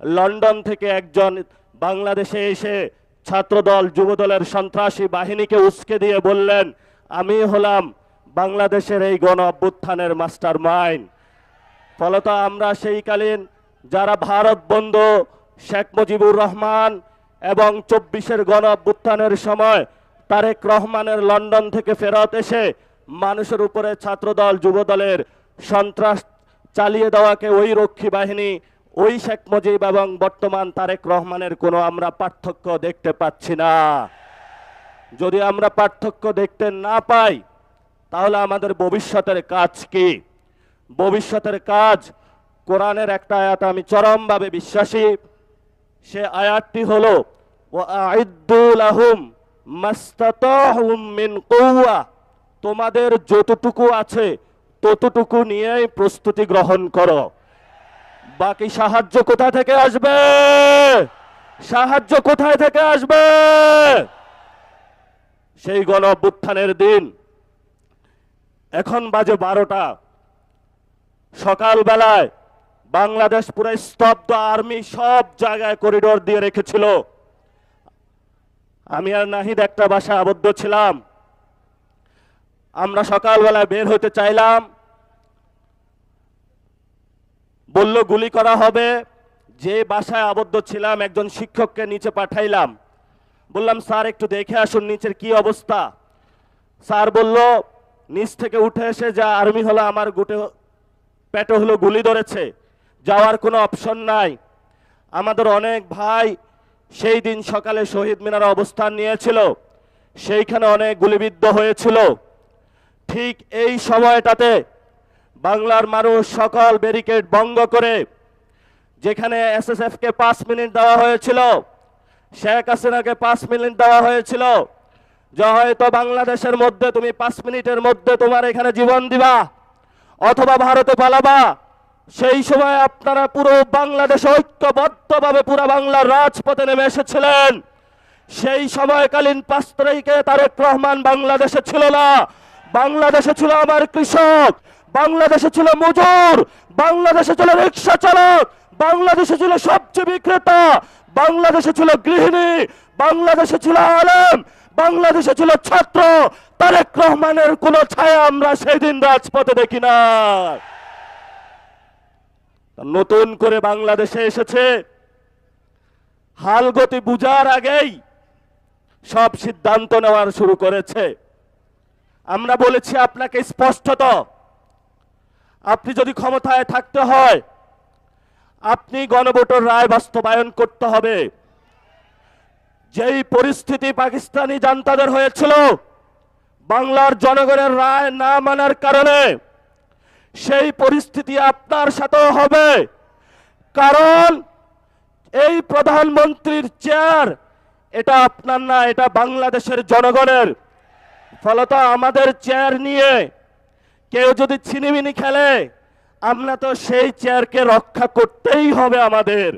London থেকে একজন বাংলাদেশে এসে ছাত্রদল যুবদলের সন্ত্রাসী বাহিনীকে উস্কে দিয়ে বললেন, আমি হলাম বাংলাদেশের এই গণ অভ্যুত্থানের মাস্টার মাইন্ড। ফলত আমরা সেইকালীন যারা ভারত বন্ধু শেখ মুজিবুর রহমান এবং 24-এর গণ অভ্যুত্থানের সময় তারেক রহমানের লন্ডন থেকে ফেরত এসে মানুষের উপরে ছাত্রদল যুবদলের সন্ত্রাস চালিয়ে দেওয়াকে ওই রক্ষী বাহিনী, ওই শেখ মুজিব এবং বর্তমান তারেক রহমানের কোনো আমরা পার্থক্য দেখতে পাচ্ছি না। যদি আমরা পার্থক্য দেখতে না পাই তাহলে আমাদের ভবিষ্যতের কাজ কি? ভবিষ্যতের কাজ, কোরআনের একটা আয়াত আমি চরমভাবে বিশ্বাসী, সে আয়াতটি হলো ওয়াআইদ্দু লাহুম মাস্তাতাহুম মিন কুওয়া, তোমাদের যতটুকু আছে ততটুকু নিয়েই প্রস্তুতি গ্রহণ করো। বাকি সাহায্য কোথা থেকে আসবে? সাহায্য কোথায় থেকে আসবে? সেই গণ অভ্যুত্থানের দিন, এখন বাজে 12টা, সকালবেলায় বাংলাদেশ পুরো স্তব্ধ, আর্মি সব জায়গায় করিডোর দিয়ে রেখেছিল। আমি আর নাহিদ একটা বাসায় আবদ্ধ ছিলাম। আমরা সকালবেলায় বের হতে চাইলাম, বলল গুলি করা হবে। যে বাসায় আবদ্ধ ছিলাম একজন শিক্ষককে নিচে পাঠাইলাম, বললাম স্যার একটু দেখে আসুন নিচের কি অবস্থা। স্যার বলল নিচ থেকে উঠে এসে যা আর্মি হলো আমার পেটে হলো গুলি ধরেছে, যাওয়ার কোনো অপশন নাই। আমাদের অনেক ভাই সেই দিন সকালে শহীদ মিনারে অবস্থান নিয়েছিল, সেইখানে অনেক গুলিবিদ্ধ হয়েছিল। ঠিক এই সময়টাতে বাংলার মানুষ সকল ব্যারিকেড ভঙ্গ করে, যেখানে এসএসএফ কে 5 মিনিট দেওয়া হয়েছিল, শেখ হাসিনাকে 5 মিনিট দেওয়া হয়েছিল, যে হয়তো বাংলাদেশের মধ্যে তুমি 5 মিনিটের মধ্যে তোমার এখানে জীবন দিবা অথবা ভারতে পালাবা। সেই সময় আপনারা পুরো বাংলাদেশ ঐক্যবদ্ধভাবে পুরো বাংলার রাজপথে নেমে এসেছিলেন। সেই সময়কালীন 5 তারিখে তারেক রহমান বাংলাদেশে ছিল না। বাংলাদেশে ছিল আমার কৃষক, বাংলাদেশে ছিল মজুর, বাংলাদেশে ছিল রিক্সা চালক, বাংলাদেশে ছিল সবজি বিক্রেতা, বাংলাদেশে ছিল গৃহিণী, বাংলাদেশে ছিল আলেম, বাংলাদেশে ছিল ছাত্র। তারেক রহমানের কোন ছায়া আমরা সেদিন রাজপথে দেখি না। নতুন করে বাংলাদেশে এসেছে, হালগতি বুঝার আগেই সব সিদ্ধান্ত নেওয়ার শুরু করেছে। আমরা বলেছি আপনাকে স্পষ্টত, আপনি যদি ক্ষমতায় থাকতে হয় আপনি গণভোটের রায় বাস্তবায়ন করতে হবে। যেই পরিস্থিতি পাকিস্তানি জান্তাদের হয়েছিল বাংলার জনগণের রায় না মানার কারণে, সেই পরিস্থিতি আপনার সাথেও হবে। কারণ এই প্রধানমন্ত্রীর চেয়ার এটা আপনার না, এটা বাংলাদেশের জনগণের। ফলত আমাদের চেয়ার নিয়ে কেউ যদি ছিনিমিনি খেলে, আমরা তো সেই চেয়ারকে রক্ষা করতেই হবে আমাদের।